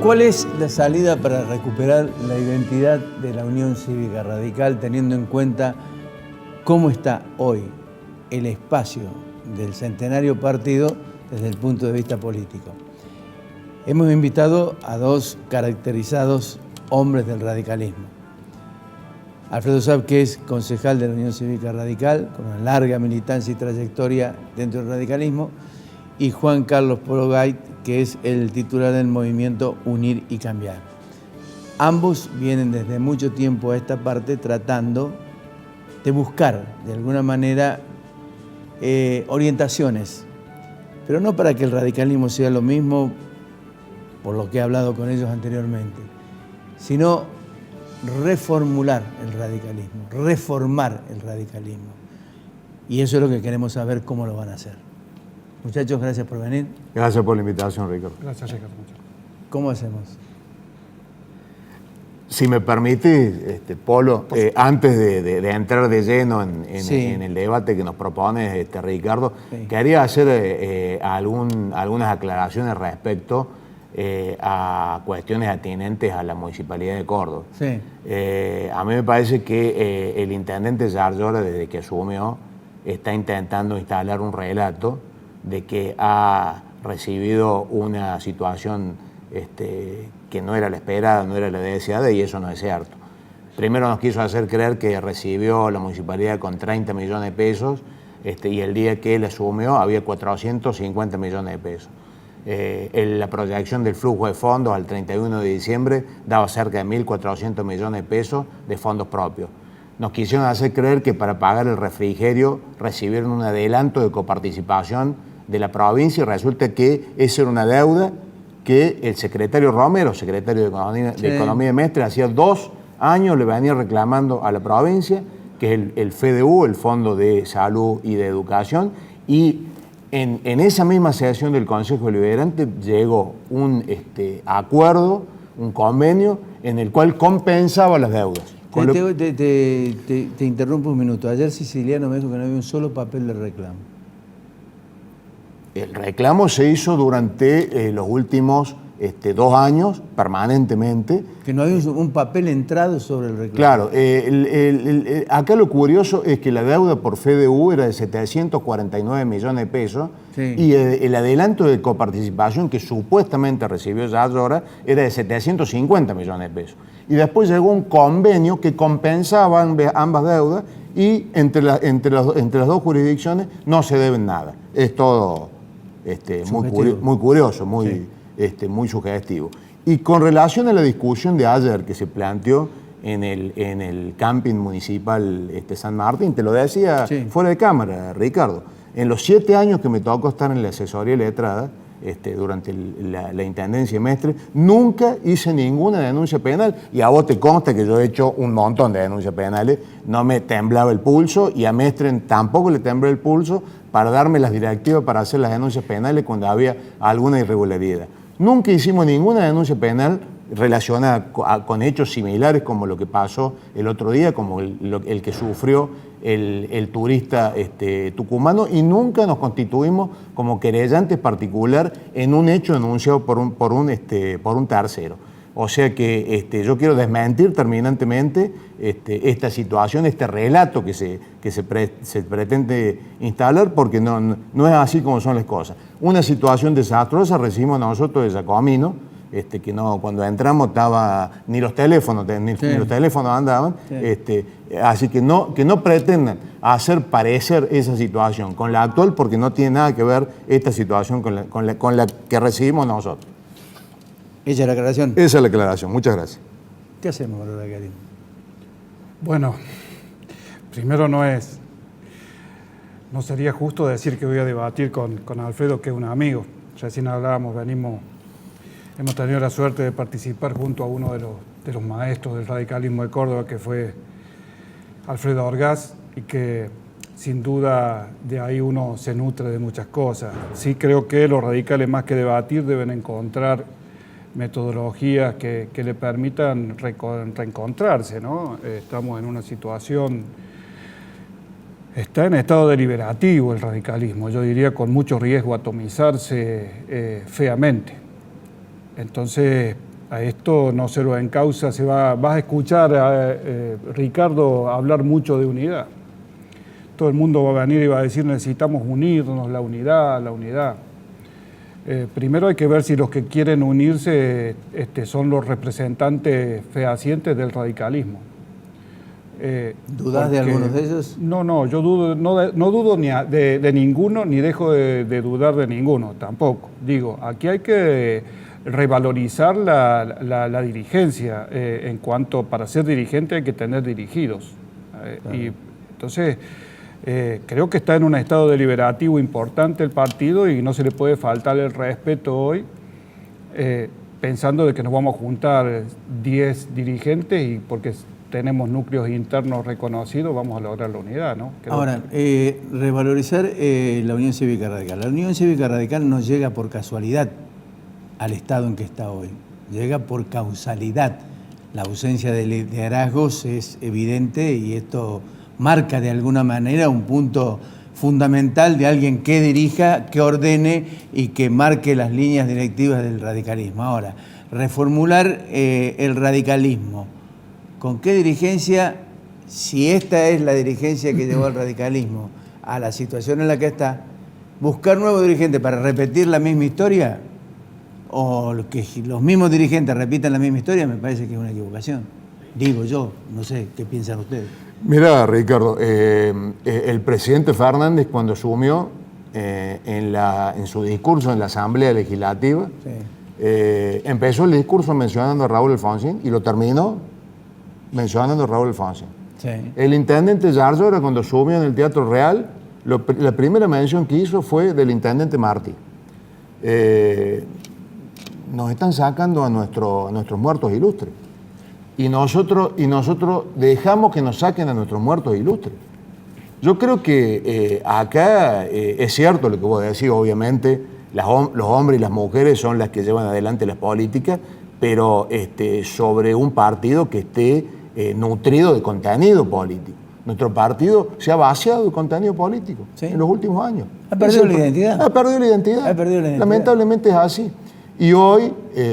¿Cuál es la salida para recuperar la identidad de la Unión Cívica Radical, teniendo en cuenta cómo está hoy el espacio del centenario partido desde el punto de vista político? Hemos invitado a dos caracterizados hombres del radicalismo. Alfredo Saab, que es concejal de la Unión Cívica Radical, con una larga militancia y trayectoria dentro del radicalismo, y Juan Carlos Porogay, que es el titular del movimiento Unir y Cambiar. Ambos vienen desde mucho tiempo a esta parte tratando de buscar, de alguna manera, orientaciones, pero no para que el radicalismo sea lo mismo, por lo que he hablado con ellos anteriormente, sino reformular el radicalismo, reformar el radicalismo. Y eso es lo que queremos saber cómo lo van a hacer. Muchachos, gracias por venir. Gracias por la invitación, Ricardo. Gracias, Ricardo. ¿Cómo hacemos? Si me permite, Polo, antes de entrar de lleno en el debate que nos propone Ricardo, quería hacer algunas aclaraciones respecto a cuestiones atinentes a la Municipalidad de Córdoba. Sí. A mí me parece que el intendente Yarlora, desde que asumió, está intentando instalar un relato de que ha recibido una situación que no era la esperada, no era la deseada, y eso no es cierto. Primero nos quiso hacer creer que recibió la municipalidad con 30 millones de pesos y el día que él asumió había 450 millones de pesos. La proyección del flujo de fondos al 31 de diciembre daba cerca de 1.400 millones de pesos de fondos propios. Nos quisieron hacer creer que para pagar el refrigerio recibieron un adelanto de coparticipación de la provincia y resulta que esa era una deuda que el secretario Romero, secretario de Economía de Mestre, hacía 2 años le venía reclamando a la provincia, que es el FDU, el Fondo de Salud y de Educación, y en esa misma sesión del Consejo Deliberante llegó un acuerdo, un convenio, en el cual compensaba las deudas. Te interrumpo un minuto. Ayer Siciliano me dijo que no había un solo papel de reclamo. El reclamo se hizo durante los últimos 2 años, permanentemente. Que no había un papel entrado sobre el reclamo. Claro, acá lo curioso es que la deuda por FDU era de 749 millones de pesos, sí, y el adelanto de coparticipación que supuestamente recibió Yarlora era de 750 millones de pesos. Y después llegó un convenio que compensaba ambas deudas y entre las dos jurisdicciones no se deben nada. Es todo muy curioso, muy sugestivo. Y con relación a la discusión de ayer que se planteó en el camping municipal San Martín, te lo decía fuera de cámara, Ricardo, en los 7 años que me tocó estar en la asesoría letrada, durante la intendencia de Mestre, nunca hice ninguna denuncia penal, y a vos te consta que yo he hecho un montón de denuncias penales, no me temblaba el pulso, y a Mestre tampoco le tembló el pulso para darme las directivas para hacer las denuncias penales cuando había alguna irregularidad. Nunca hicimos ninguna denuncia penal relacionada con hechos similares como lo que pasó el otro día, como el que sufrió el turista tucumano, y nunca nos constituimos como querellantes particular en un hecho denunciado por un tercero. O sea que yo quiero desmentir terminantemente esta situación, este relato que se pretende instalar, porque no es así como son las cosas. Una situación desastrosa recibimos nosotros de Giacomino, que no, cuando entramos estaba ni los teléfonos andaban, así que no pretendan hacer parecer esa situación con la actual, porque no tiene nada que ver esta situación con la que recibimos nosotros. ¿Esa es la aclaración? Esa es la aclaración, muchas gracias. ¿Qué hacemos, verdad, Karim? Bueno, primero no sería justo decir que voy a debatir con Alfredo, que es un amigo. Recién hablábamos, hemos tenido la suerte de participar junto a uno de los maestros del radicalismo de Córdoba, que fue Alfredo Orgaz, y que sin duda de ahí uno se nutre de muchas cosas. Sí creo que los radicales, más que debatir, deben encontrar metodologías que le permitan reencontrarse, ¿no? Estamos en una situación, está en estado deliberativo el radicalismo, yo diría con mucho riesgo a atomizarse feamente. Entonces, a esto no se lo encausa, vas a escuchar a Ricardo hablar mucho de unidad. Todo el mundo va a venir y va a decir necesitamos unirnos, la unidad, la unidad. Primero hay que ver si los que quieren unirse son los representantes fehacientes del radicalismo. ¿Dudás de algunos de ellos? No, yo dudo, no dudo ni de ninguno, ni dejo de dudar de ninguno, tampoco. Digo, aquí hay que revalorizar la dirigencia. En cuanto para ser dirigente hay que tener dirigidos. Claro. Y entonces, creo que está en un estado deliberativo importante el partido y no se le puede faltar el respeto hoy, pensando de que nos vamos a juntar 10 dirigentes y porque tenemos núcleos internos reconocidos, vamos a lograr la unidad, ¿no? Ahora, revalorizar la Unión Cívica Radical. La Unión Cívica Radical no llega por casualidad al estado en que está hoy, llega por causalidad. La ausencia de liderazgos es evidente y esto marca de alguna manera un punto fundamental de alguien que dirija, que ordene y que marque las líneas directivas del radicalismo. Ahora, reformular el radicalismo. ¿Con qué dirigencia, si esta es la dirigencia que llevó al radicalismo a la situación en la que está, buscar nuevos dirigentes para repetir la misma historia o que los mismos dirigentes repitan la misma historia? Me parece que es una equivocación. Digo yo, no sé, ¿qué piensan ustedes? Mira, Ricardo, el presidente Fernández cuando asumió en su discurso en la Asamblea Legislativa, sí, empezó el discurso mencionando a Raúl Alfonsín y lo terminó mencionando a Raúl Alfonsín. Sí. El intendente Yarlora, cuando asumió en el Teatro Real, la primera mención que hizo fue del intendente Martí. Nos están sacando a nuestros muertos ilustres. Y nosotros dejamos que nos saquen a nuestros muertos ilustres. Yo creo que acá es cierto lo que vos decís, obviamente, los hombres y las mujeres son las que llevan adelante las políticas, pero sobre un partido que esté nutrido de contenido político. Nuestro partido se ha vaciado de contenido político, ¿sí?, en los últimos años. ¿Ha perdido la identidad? Ha perdido la identidad. Lamentablemente es así. Y hoy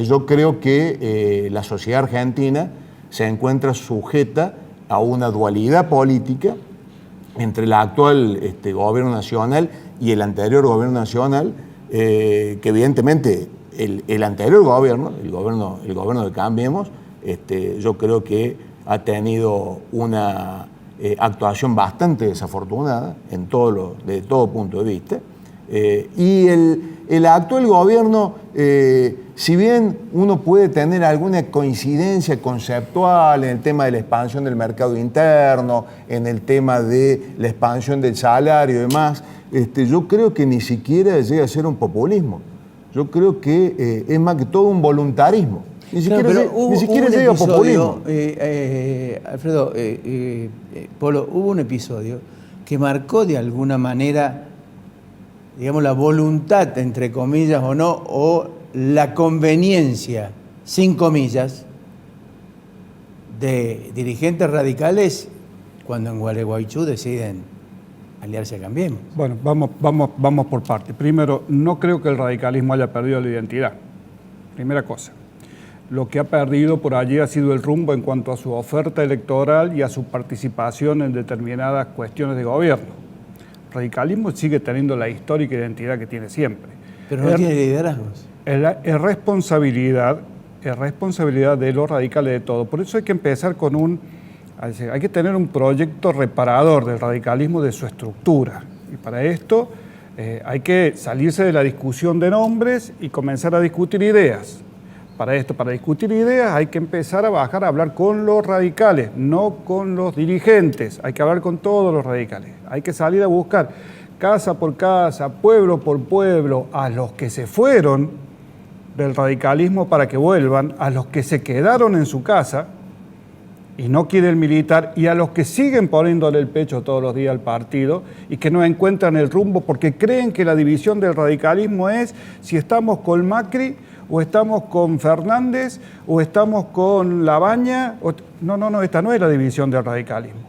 yo creo que la sociedad argentina se encuentra sujeta a una dualidad política entre el actual gobierno nacional y el anterior gobierno nacional, que evidentemente el anterior gobierno, el gobierno de Cambiemos, yo creo que ha tenido una actuación bastante desafortunada de todo punto de vista. Y el actual gobierno, si bien uno puede tener alguna coincidencia conceptual en el tema de la expansión del mercado interno, en el tema de la expansión del salario y demás, yo creo que ni siquiera llega a ser un populismo. Yo creo que es más que todo un voluntarismo. Ni siquiera llega a populismo. Alfredo, Polo, hubo un episodio que marcó de alguna manera, digamos, la voluntad, entre comillas o no, o la conveniencia, sin comillas, de dirigentes radicales cuando en Gualeguaychú deciden aliarse a Cambiemos. Bueno, vamos por partes. Primero, no creo que el radicalismo haya perdido la identidad. Primera cosa. Lo que ha perdido por allí ha sido el rumbo en cuanto a su oferta electoral y a su participación en determinadas cuestiones de gobierno. El radicalismo sigue teniendo la histórica identidad que tiene siempre. Pero no tiene liderazgos. Es responsabilidad de los radicales de todo. Por eso hay que empezar hay que tener un proyecto reparador del radicalismo, de su estructura. Y para esto hay que salirse de la discusión de nombres y comenzar a discutir ideas. Para discutir ideas hay que empezar a bajar a hablar con los radicales, no con los dirigentes. Hay que hablar con todos los radicales. Hay que salir a buscar casa por casa, pueblo por pueblo, a los que se fueron del radicalismo para que vuelvan, a los que se quedaron en su casa y no quieren militar, y a los que siguen poniéndole el pecho todos los días al partido y que no encuentran el rumbo porque creen que la división del radicalismo es si estamos con Macri o estamos con Fernández, o estamos con Labaña. No, esta no es la división del radicalismo.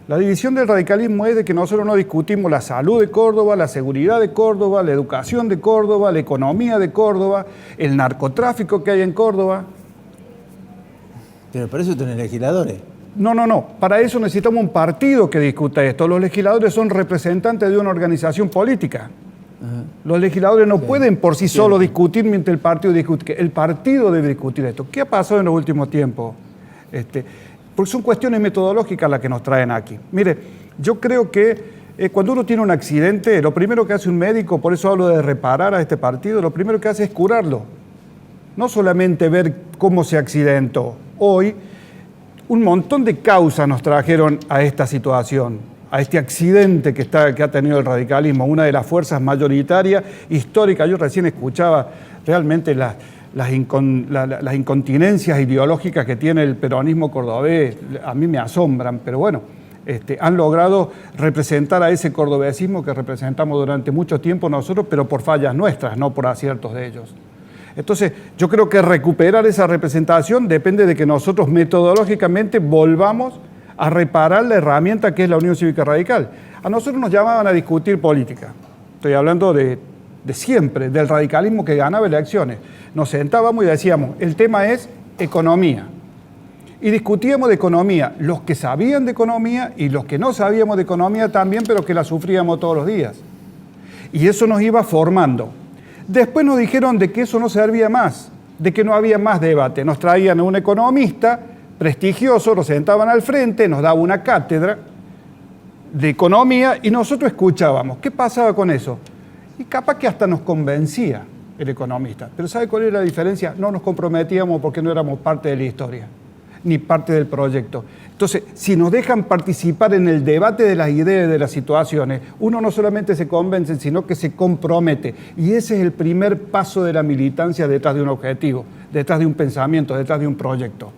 La división del radicalismo es de que nosotros no discutimos la salud de Córdoba, la seguridad de Córdoba, la educación de Córdoba, la economía de Córdoba, el narcotráfico que hay en Córdoba. Pero para eso tenés legisladores. No. Para eso necesitamos un partido que discuta esto. Los legisladores son representantes de una organización política. Ajá. Los legisladores no pueden por sí solos discutir mientras el partido discute. El partido debe discutir esto. ¿Qué ha pasado en los últimos tiempos? Porque son cuestiones metodológicas las que nos traen aquí. Mire, yo creo que cuando uno tiene un accidente, lo primero que hace un médico, por eso hablo de reparar a este partido, lo primero que hace es curarlo. No solamente ver cómo se accidentó. Hoy, un montón de causas nos trajeron a esta situación, a este accidente que ha tenido el radicalismo, una de las fuerzas mayoritarias históricas. Yo recién escuchaba realmente las incontinencias ideológicas que tiene el peronismo cordobés, a mí me asombran, pero bueno, han logrado representar a ese cordobesismo que representamos durante mucho tiempo nosotros, pero por fallas nuestras, no por aciertos de ellos. Entonces, yo creo que recuperar esa representación depende de que nosotros metodológicamente volvamos a reparar la herramienta que es la Unión Cívica Radical. A nosotros nos llamaban a discutir política. Estoy hablando de siempre, del radicalismo que ganaba elecciones. Nos sentábamos y decíamos, el tema es economía. Y discutíamos de economía, los que sabían de economía y los que no sabíamos de economía también, pero que la sufríamos todos los días. Y eso nos iba formando. Después nos dijeron de que eso no servía más, de que no había más debate. Nos traían a un economista prestigioso, lo sentaban al frente, nos daba una cátedra de economía y nosotros escuchábamos. ¿Qué pasaba con eso? Y capaz que hasta nos convencía el economista. Pero ¿sabe cuál era la diferencia? No nos comprometíamos porque no éramos parte de la historia, ni parte del proyecto. Entonces, si nos dejan participar en el debate de las ideas y de las situaciones, uno no solamente se convence, sino que se compromete. Y ese es el primer paso de la militancia detrás de un objetivo, detrás de un pensamiento, detrás de un proyecto.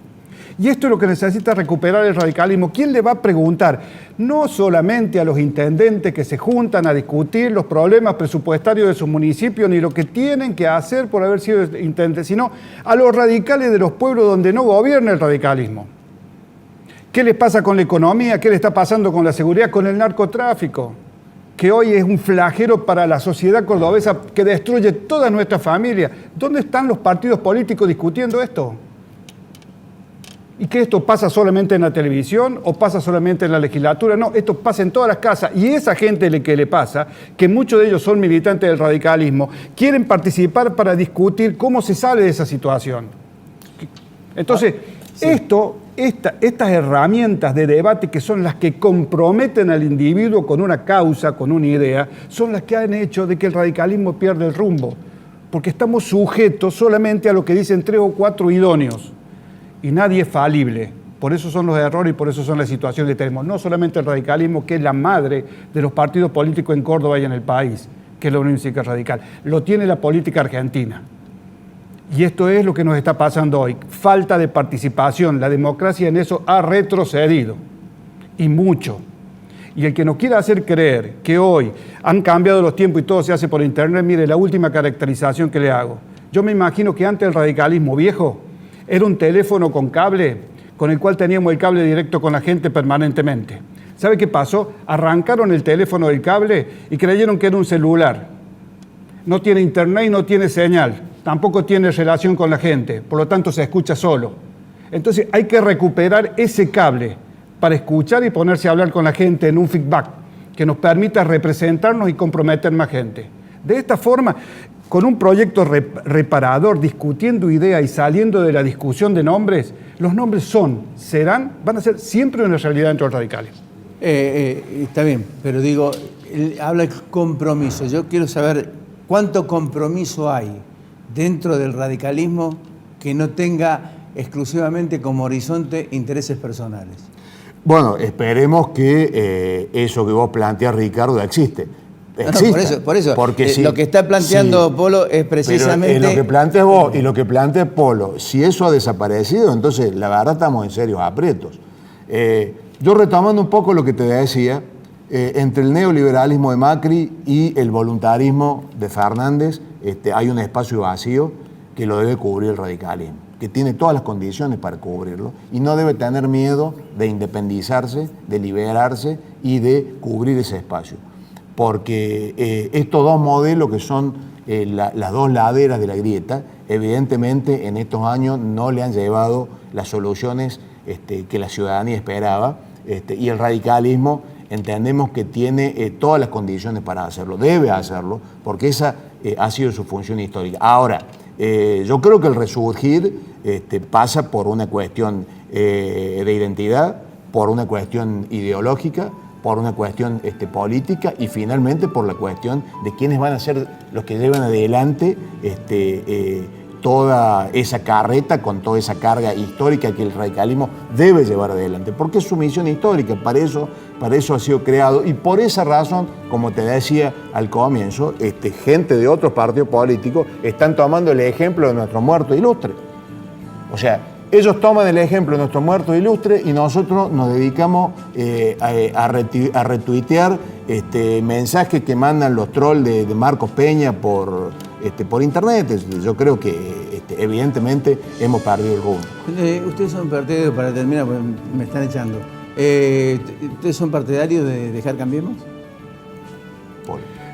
Y esto es lo que necesita recuperar el radicalismo. ¿Quién le va a preguntar? No solamente a los intendentes que se juntan a discutir los problemas presupuestarios de sus municipios, ni lo que tienen que hacer por haber sido intendentes, sino a los radicales de los pueblos donde no gobierna el radicalismo. ¿Qué les pasa con la economía? ¿Qué le está pasando con la seguridad? Con el narcotráfico, que hoy es un flagelo para la sociedad cordobesa que destruye toda nuestra familia. ¿Dónde están los partidos políticos discutiendo esto? ¿Y que esto pasa solamente en la televisión o pasa solamente en la legislatura? No, esto pasa en todas las casas. Y esa gente que le pasa, que muchos de ellos son militantes del radicalismo, quieren participar para discutir cómo se sale de esa situación. Entonces, sí. Estas herramientas de debate que son las que comprometen al individuo con una causa, con una idea, son las que han hecho de que el radicalismo pierda el rumbo. Porque estamos sujetos solamente a lo que dicen 3 o 4 idóneos. Y nadie es falible. Por eso son los errores y por eso son las situaciones que tenemos. No solamente el radicalismo, que es la madre de los partidos políticos en Córdoba y en el país, que es la Unión Cívica Radical. Lo tiene la política argentina. Y esto es lo que nos está pasando hoy. Falta de participación. La democracia en eso ha retrocedido. Y mucho. Y el que nos quiera hacer creer que hoy han cambiado los tiempos y todo se hace por internet, mire, la última caracterización que le hago. Yo me imagino que antes el radicalismo viejo era un teléfono con cable, con el cual teníamos el cable directo con la gente permanentemente. ¿Sabe qué pasó? Arrancaron el teléfono del cable y creyeron que era un celular. No tiene internet y no tiene señal. Tampoco tiene relación con la gente, por lo tanto se escucha solo. Entonces hay que recuperar ese cable para escuchar y ponerse a hablar con la gente en un feedback que nos permita representarnos y comprometer más gente. De esta forma, con un proyecto reparador, discutiendo ideas y saliendo de la discusión de nombres, los nombres van a ser siempre una realidad dentro del radicalismo. Está bien, pero digo, habla de compromiso. Yo quiero saber cuánto compromiso hay dentro del radicalismo que no tenga exclusivamente como horizonte intereses personales. Bueno, esperemos que eso que vos planteás, Ricardo, existe. No, por eso. Porque lo que está planteando Polo es precisamente... Pero lo que planteas vos y lo que plantea Polo, si eso ha desaparecido, entonces la verdad estamos en serios aprietos. Yo retomando un poco lo que te decía, entre el neoliberalismo de Macri y el voluntarismo de Fernández, hay un espacio vacío que lo debe cubrir el radicalismo, que tiene todas las condiciones para cubrirlo y no debe tener miedo de independizarse, de liberarse y de cubrir ese espacio. Porque estos dos modelos que son las dos laderas de la grieta evidentemente en estos años no le han llevado las soluciones que la ciudadanía esperaba, y el radicalismo entendemos que tiene todas las condiciones para hacerlo, debe hacerlo, porque esa ha sido su función histórica. Ahora, yo creo que el resurgir pasa por una cuestión de identidad, por una cuestión ideológica, por una cuestión política y finalmente por la cuestión de quiénes van a ser los que llevan adelante toda esa carreta con toda esa carga histórica que el radicalismo debe llevar adelante, porque es su misión histórica, para eso ha sido creado, y por esa razón, como te decía al comienzo, gente de otros partidos políticos están tomando el ejemplo de nuestro muerto ilustre. O sea, ellos toman el ejemplo de nuestro muerto ilustre y nosotros nos dedicamos a retuitear mensajes que mandan los trolls de Marcos Peña por internet. Yo creo que evidentemente hemos perdido el rumbo. Ustedes son partidarios, para terminar, porque me están echando. ¿Ustedes son partidarios de dejar Cambiemos?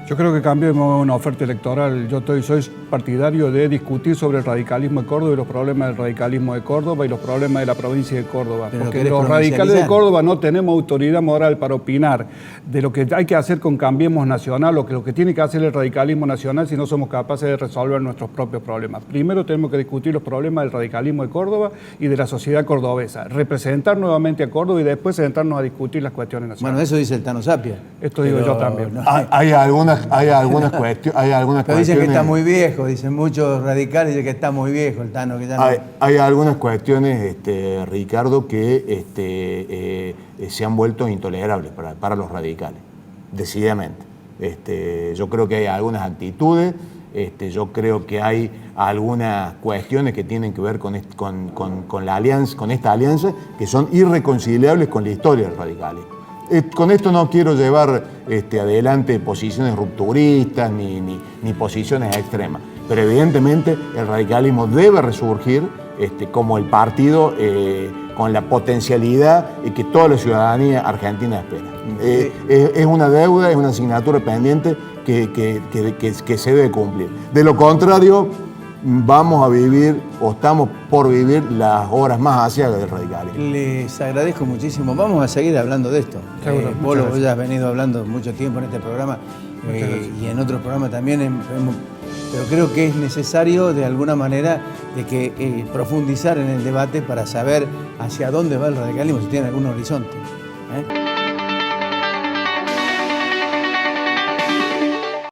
Yo creo que Cambiemos es una oferta electoral. Soy partidario de discutir sobre el radicalismo de Córdoba y los problemas del radicalismo de Córdoba y los problemas de la provincia de Córdoba. Pero porque los radicales de Córdoba no tenemos autoridad moral para opinar de lo que hay que hacer con Cambiemos Nacional o lo que tiene que hacer el radicalismo nacional si no somos capaces de resolver nuestros propios problemas. Primero tenemos que discutir los problemas del radicalismo de Córdoba y de la sociedad cordobesa, representar nuevamente a Córdoba y después sentarnos a discutir las cuestiones nacionales. Bueno, eso dice el Tano Sapia. Esto digo yo también. No. Hay algunas cuestiones. Pero dicen que está muy viejo, dicen muchos radicales, dicen que está muy viejo el Tano. Que ya no... Hay algunas cuestiones, Ricardo, que se han vuelto intolerables para los radicales, decididamente. Yo creo que hay algunas actitudes, yo creo que hay algunas cuestiones que tienen que ver con la alianza, con esta alianza, que son irreconciliables con la historia del radicalismo. Con esto no quiero llevar adelante posiciones rupturistas ni posiciones extremas, pero evidentemente el radicalismo debe resurgir como el partido con la potencialidad que toda la ciudadanía argentina espera. Es una deuda, es una asignatura pendiente que se debe cumplir. De lo contrario, vamos a vivir o estamos por vivir las horas más asiagas del radicalismo. Les agradezco muchísimo. Vamos a seguir hablando de esto. Seguro, Polo, vos ya has venido hablando mucho tiempo en este programa y en otros programas también, pero creo que es necesario de alguna manera de que profundizar en el debate para saber hacia dónde va el radicalismo, si tiene algún horizonte.